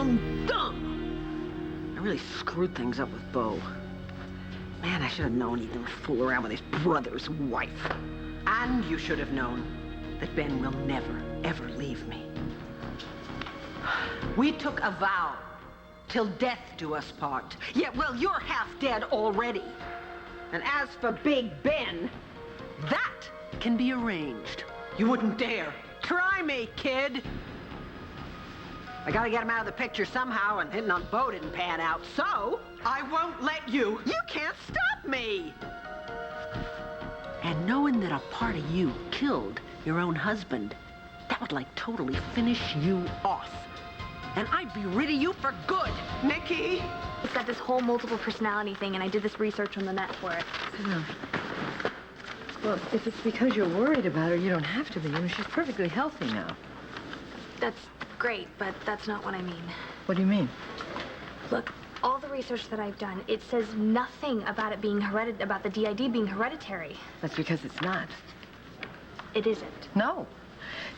Dum-dum! I really screwed things up with Bo. Man, I should have known he'd never fool around with his brother's wife. And you should have known that Ben will never, ever leave me. We took a vow, till death do us part. Yeah, well, you're half dead already. And as for Big Ben, that can be arranged. You wouldn't dare. Try me, kid. I gotta get him out of the picture somehow, and hitting on Bo didn't pan out, so I won't let you. You can't stop me. And knowing that a part of you killed your own husband, that would like totally finish you off. And I'd be rid of you for good, Nikki. It's got this whole multiple personality thing, and I did this research on the net for it. Well, if it's because you're worried about her, you don't have to be. I mean, she's perfectly healthy now. That's great, but that's not what I mean. What do you mean? Look, all the research that I've done, it says nothing about it being about the DID being hereditary. That's because it's not. It isn't. No.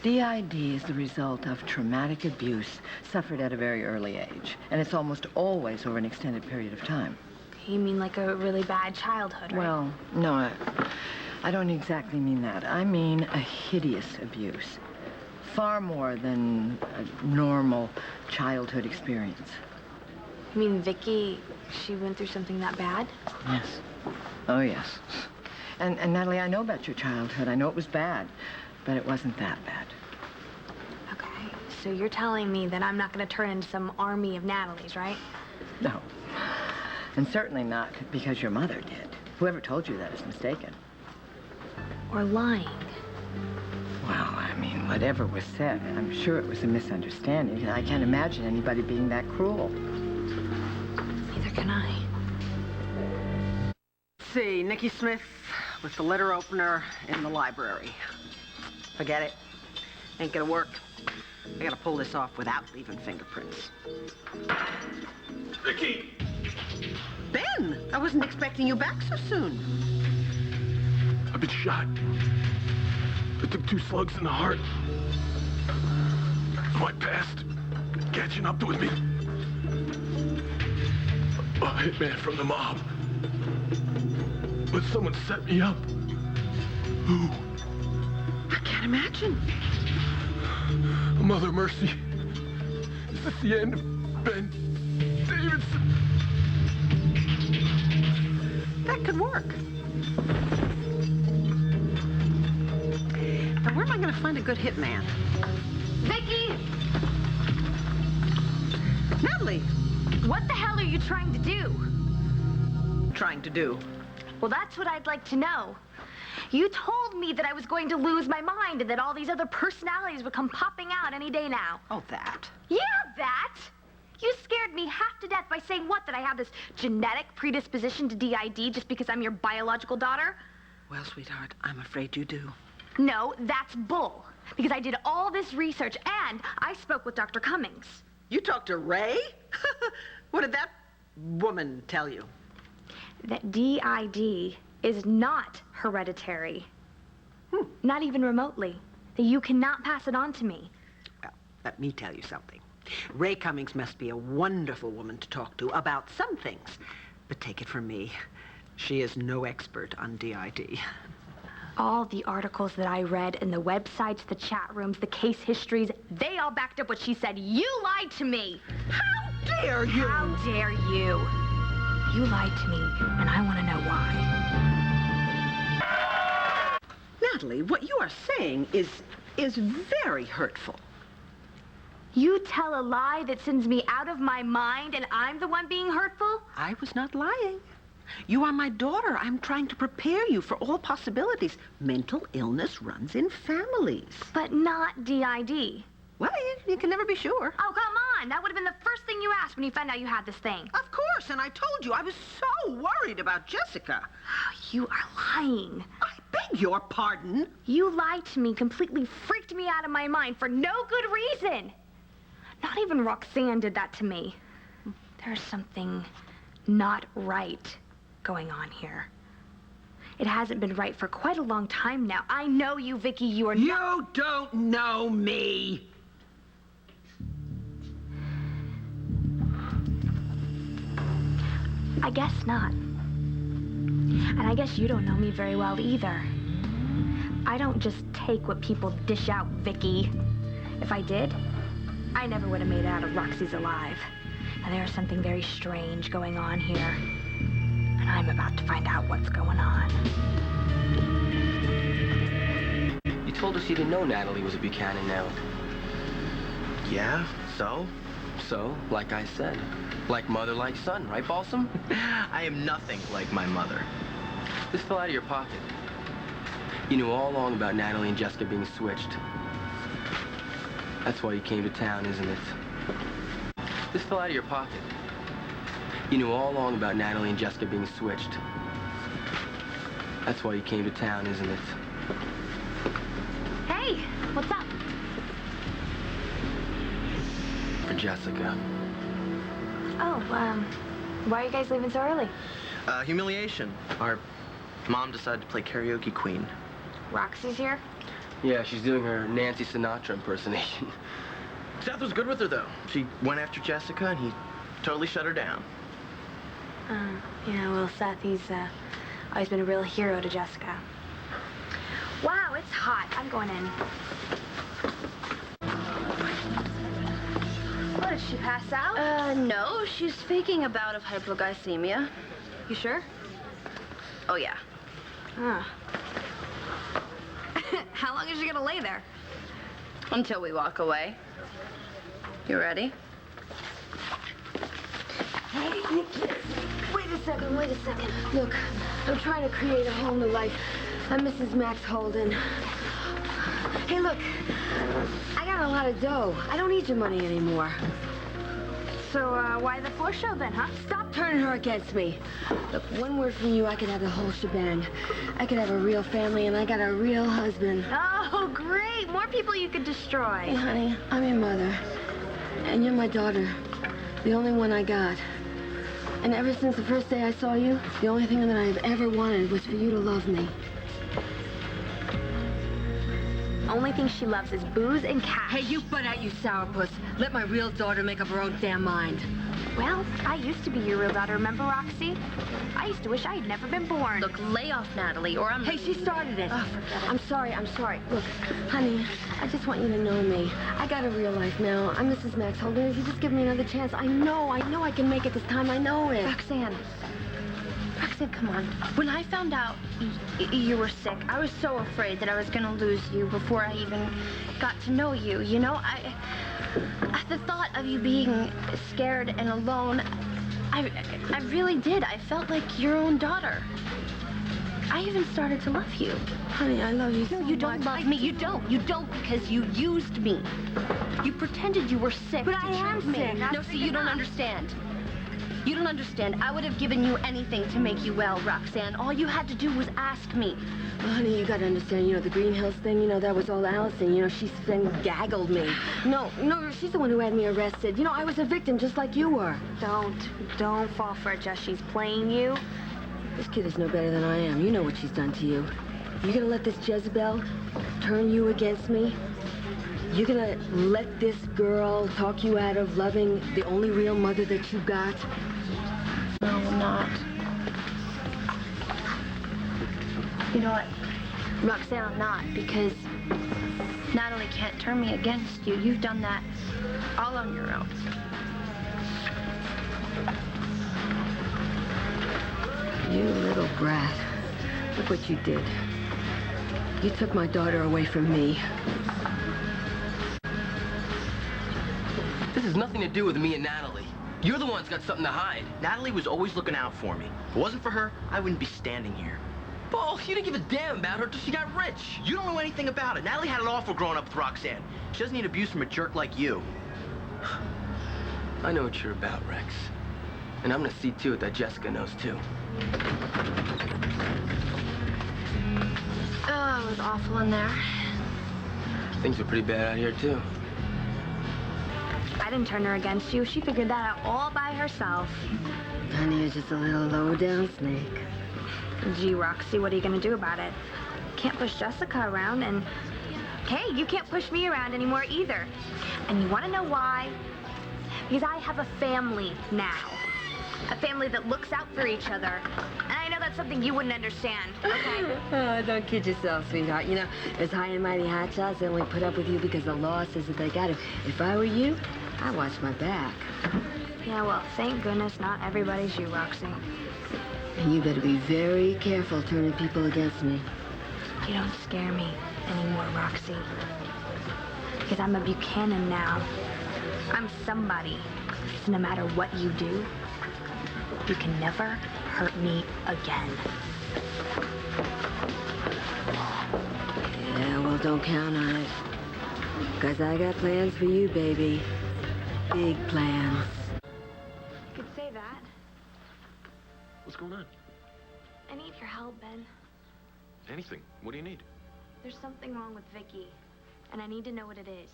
DID is the result of traumatic abuse suffered at a very early age. And it's almost always over an extended period of time. You mean like a really bad childhood, right? Well, no, I don't exactly mean that. I mean a hideous abuse. Far more than a normal childhood experience. You mean Vicky, she went through something that bad? Yes. Oh, yes. And Natalie, I know about your childhood. I know it was bad, but it wasn't that bad. Okay, so you're telling me that I'm not going to turn into some army of Natalies, right? No. And certainly not because your mother did. Whoever told you that is mistaken. Or lying. Well, I mean, whatever was said, I'm sure it was a misunderstanding. I can't imagine anybody being that cruel. Neither can I. Let's see, Nikki Smith with the letter opener in the library. Forget it. Ain't gonna work. I gotta pull this off without leaving fingerprints. Nikki! Ben, I wasn't expecting you back so soon. I've been shot. I took 2 slugs in the heart. My past catching up with me. A hitman from the mob. But someone set me up. Who? I can't imagine. Mother Mercy. Is this the end of Ben Davidson? That could work. Now, where am I going to find a good hitman? Vicky! Natalie! What the hell are you trying to do? Trying to do. Well, that's what I'd like to know. You told me that I was going to lose my mind and that all these other personalities would come popping out any day now. Oh, that. Yeah, that! You scared me half to death by saying what? That I have this genetic predisposition to DID just because I'm your biological daughter? Well, sweetheart, I'm afraid you do. No, that's bull. Because I did all this research and I spoke with Dr. Cummings. You talked to Ray? What did that woman tell you? That DID is not hereditary. Not even remotely. That you cannot pass it on to me. Well, let me tell you something. Ray Cummings must be a wonderful woman to talk to about some things. But take it from me, she is no expert on DID. All the articles that I read and the websites, the chat rooms, the case histories, they all backed up what she said. You lied to me. How dare you? How dare you? You lied to me, and I want to know why. Natalie, what you are saying is very hurtful. You tell a lie that sends me out of my mind, and I'm the one being hurtful? I was not lying. You are my daughter. I'm trying to prepare you for all possibilities. Mental illness runs in families. But not DID. Well, you can never be sure. Oh, come on. That would have been the first thing you asked when you found out you had this thing. Of course, and I told you I was so worried about Jessica. Oh, you are lying. I beg your pardon. You lied to me, completely freaked me out of my mind for no good reason. Not even Roxanne did that to me. There's something not right going on here. It hasn't been right for quite a long time now. I know you, Vicky. You are not... You don't know me. I guess not. And I guess you don't know me very well either. I don't just take what people dish out, Vicky. If I did, I never would have made it out of Roxy's alive. Now there's something very strange going on here. And I'm about to find out what's going on. You told us you didn't know Natalie was a Buchanan now. Yeah, so? So, like I said, like mother, like son, right, Balsam? I am nothing like my mother. This fell out of your pocket. You knew all along about Natalie and Jessica being switched. That's why you came to town, isn't it? This fell out of your pocket. You knew all along about Natalie and Jessica being switched. That's why you came to town, isn't it? Hey, what's up? For Jessica. Oh, why are you guys leaving so early? Humiliation. Our mom decided to play karaoke queen. Roxy's here? Yeah, she's doing her Nancy Sinatra impersonation. Seth was good with her, though. She went after Jessica, and he totally shut her down. Yeah, well, Seth, he's always been a real hero to Jessica. Wow, it's hot. I'm going in. What, did she pass out? No, she's faking a bout of hypoglycemia. You sure? Oh, yeah. Huh. How long is she gonna lay there? Until we walk away. You ready? Hey, Nikki, wait a second. Look, I'm trying to create a whole new life. I'm Mrs. Max Holden. Hey, look, I got a lot of dough. I don't need your money anymore. So, why the floor show then, huh? Stop turning her against me. Look, one word from you, I could have the whole shebang. I could have a real family, and I got a real husband. Oh, great. More people you could destroy. Hey, honey, I'm your mother. And you're my daughter. The only one I got. And ever since the first day I saw you, the only thing that I've ever wanted was for you to love me. Only thing she loves is booze and cash. Hey, you butt out, you sourpuss. Let my real daughter make up her own damn mind. Well, I used to be your real daughter, remember, Roxy? I used to wish I had never been born. Look, lay off, Natalie, or I'm... Hey, she started it. Oh, forget it. I'm sorry. Look, honey, I just want you to know me. I got a real life now. I'm Mrs. Max Holden. If you just give me another chance, I know I can make it this time. I know it. Roxanne, come on. When I found out you were sick, I was so afraid that I was going to lose you before I even got to know you. You know, the thought of you being scared and alone, I really did. I felt like your own daughter. I even started to love you. Honey, I love you so No, you don't much. love me. You don't. You don't because you used me. You pretended you were sick. But to I am trick me. sick. No, see, you don't understand. You don't understand. I would have given you anything to make you well, Roxanne. All you had to do was ask me. Well, honey, you gotta understand, the Green Hills thing, that was all Allison. She then gaggled me. No, she's the one who had me arrested. I was a victim just like you were. Don't fall for it, Jess. She's playing you. This kid is no better than I am. You know what she's done to you. You gonna let this Jezebel turn you against me? You gonna let this girl talk you out of loving the only real mother that you got? No, I'm not. You know what? Roxanne, I'm not, because Natalie can't turn me against you. You've done that all on your own. You little brat. Look what you did. You took my daughter away from me. This has nothing to do with me and Natalie. You're the one that's got something to hide. Natalie was always looking out for me. If it wasn't for her, I wouldn't be standing here. Bull, you didn't give a damn about her till she got rich. You don't know anything about it. Natalie had it awful growing up with Roxanne. She doesn't need abuse from a jerk like you. I know what you're about, Rex. And I'm gonna see to it that Jessica knows too. Oh, it was awful in there. Things are pretty bad out here too. I didn't turn her against you. She figured that out all by herself. Honey, you're just a little low-down snake. Gee, Roxy, what are you gonna do about it? Can't push Jessica around, and hey, you can't push me around anymore either. And you wanna know why? Because I have a family now. A family that looks out for each other. And I know that's something you wouldn't understand, okay? Oh, don't kid yourself, sweetheart. You know, those high and mighty hotshots, they only put up with you because the law says that they got to. If I were you, I'd watch my back. Yeah, well, thank goodness not everybody's you, Roxy. And you better be very careful turning people against me. You don't scare me anymore, Roxy. Because I'm a Buchanan now. I'm somebody. So no matter what you do, you can never hurt me again. Yeah, well, don't count on it. Because I got plans for you, baby. Big plans. You could say that. What's going on? I need your help, Ben. Anything. What do you need? There's something wrong with Vicky, and I need to know what it is.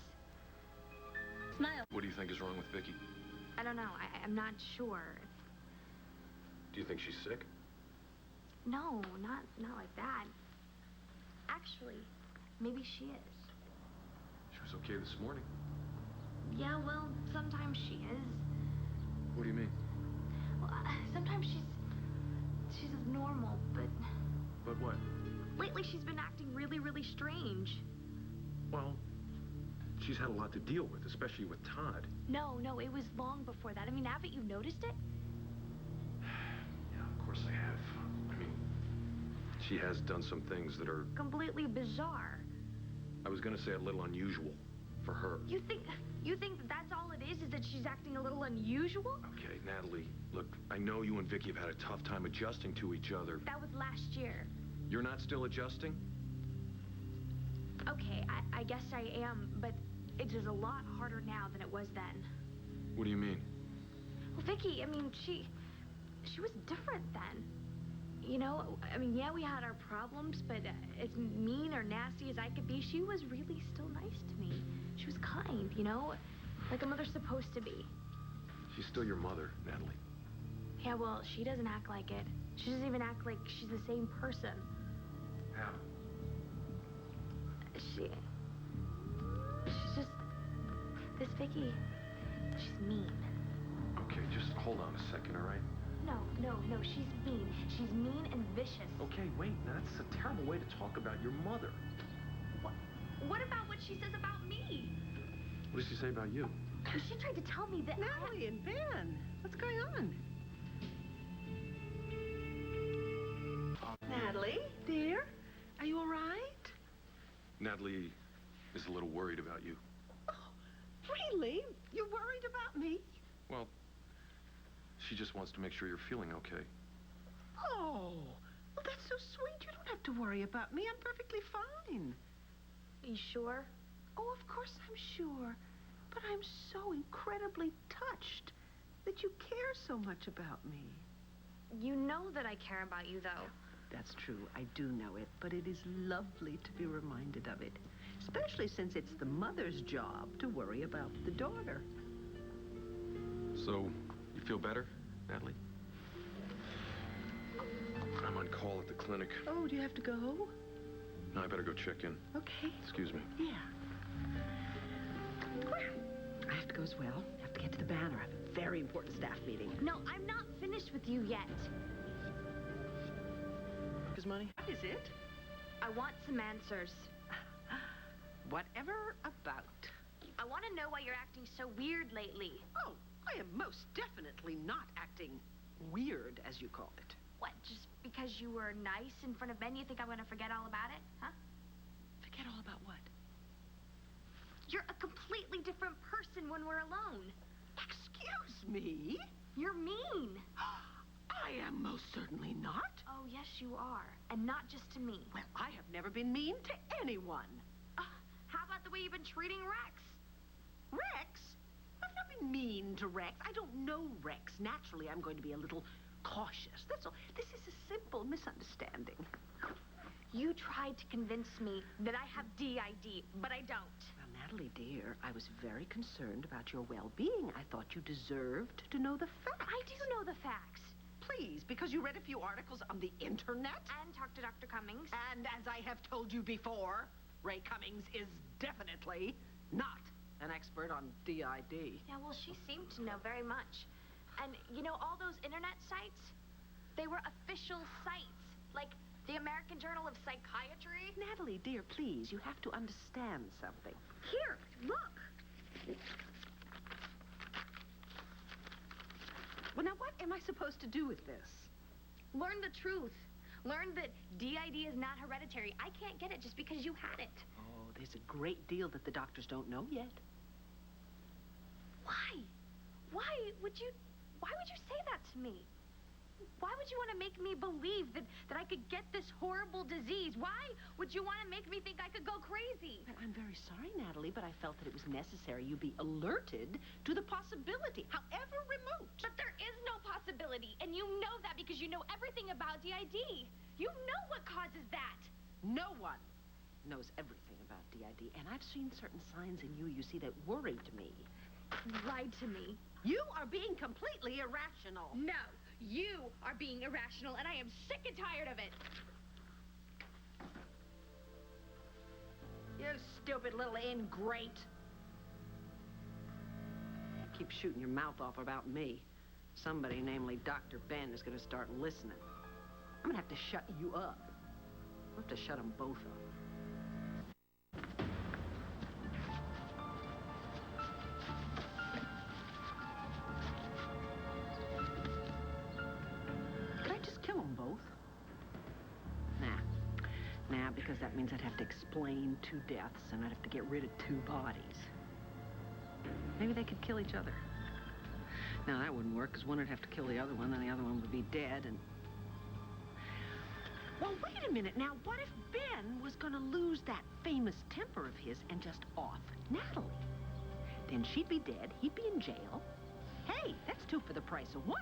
Smile. What do you think is wrong with Vicky? I don't know. I'm not sure. Do you think she's sick? No, not like that. Actually, maybe she is. She was okay this morning. Yeah, well, sometimes she is. What do you mean? Well, sometimes she's normal, but But what? lately she's been acting really, really strange. Well, she's had a lot to deal with, especially with Todd. No, it was long before that. I mean, haven't you noticed it? Yeah, of course I have. I mean, she has done some things that are, Completely bizarre. I was gonna say a little unusual for her. You think that that's all it is that she's acting a little unusual? Okay, Natalie, look, I know you and Vicky have had a tough time adjusting to each other. That was last year. You're not still adjusting? Okay, I guess I am, but it is a lot harder now than it was then. What do you mean? Well, Vicky, I mean, she was different then. You know, I mean, yeah, we had our problems, but as mean or nasty as I could be, she was really still nice to me. She was kind, you know, like a mother's supposed to be. She's still your mother, Natalie. Yeah, well, she doesn't act like it. She doesn't even act like she's the same person. How? She's just, this Vicky, she's mean. Okay, just hold on a second, all right? No, she's mean. She's mean and vicious. Okay, wait, now that's a terrible way to talk about your mother. What about what she says about me? What does she say about you? She tried to tell me that Natalie and Ben, what's going on? Natalie, dear, are you all right? Natalie is a little worried about you. Really? You're worried about me? Well, she just wants to make sure you're feeling okay. Oh, well, that's so sweet. You don't have to worry about me. I'm perfectly fine. You sure? Oh, of course I'm sure. But I'm so incredibly touched that you care so much about me. You know that I care about you, though. That's true. I do know it, but it is lovely to be reminded of it, especially since it's the mother's job to worry about the daughter. So, you feel better, Natalie? I'm on call at the clinic. Oh, do you have to go? No, I better go check in. Okay. Excuse me. Yeah. I have to go as well. I have to get to the banner. I have a very important staff meeting. No, I'm not finished with you yet. His money? What is it? I want some answers. Whatever about. I want to know why you're acting so weird lately. Oh, I am most definitely not acting weird, as you call it. What, just because you were nice in front of Ben, you think I'm going to forget all about it, huh? Forget all about what? You're a completely different person when we're alone. Excuse me? You're mean. I am most certainly not. Oh, yes, you are. And not just to me. Well, I have never been mean to anyone. How about the way you've been treating Rex? Rex? I've not been mean to Rex. I don't know Rex. Naturally, I'm going to be a little cautious. That's all. This is a simple misunderstanding. You tried to convince me that I have DID, but I don't. Well, Natalie, dear, I was very concerned about your well-being. I thought you deserved to know the facts. I do know the facts. Please, because you read a few articles on the internet. And talked to Dr. Cummings. And as I have told you before, Ray Cummings is definitely not an expert on DID. Yeah, well, she seemed to know very much. And you know, all those internet sites, they were official sites. Like the American Journal of Psychiatry. Natalie, dear, please, you have to understand something. Here, look. Well, now, what am I supposed to do with this? Learn the truth. Learn that DID is not hereditary. I can't get it just because you had it. Oh, there's a great deal that the doctors don't know yet. Why? Why would you say that to me? Why would you want to make me believe that I could get this horrible disease? Why would you want to make me think I could go crazy? Well, I'm very sorry, Natalie, but I felt that it was necessary you be alerted to the possibility, however remote. But there is no possibility, and you know that because you know everything about DID. You know what causes that. No one knows everything about DID, and I've seen certain signs in you, you see, that worried me. Lied to me. You are being completely irrational. No, you are being irrational, and I am sick and tired of it. You stupid little ingrate. Keep shooting your mouth off about me. Somebody, namely Dr. Ben, is going to start listening. I'm going to have to shut you up. I'll have to shut them both up. Nah, because that means I'd have to explain 2 deaths, and I'd have to get rid of 2 bodies. Maybe they could kill each other. Now, that wouldn't work, because one would have to kill the other one, and the other one would be dead, and... Well, wait a minute. Now, what if Ben was going to lose that famous temper of his and just off Natalie? Then she'd be dead, he'd be in jail. Hey, that's 2 for the price of 1.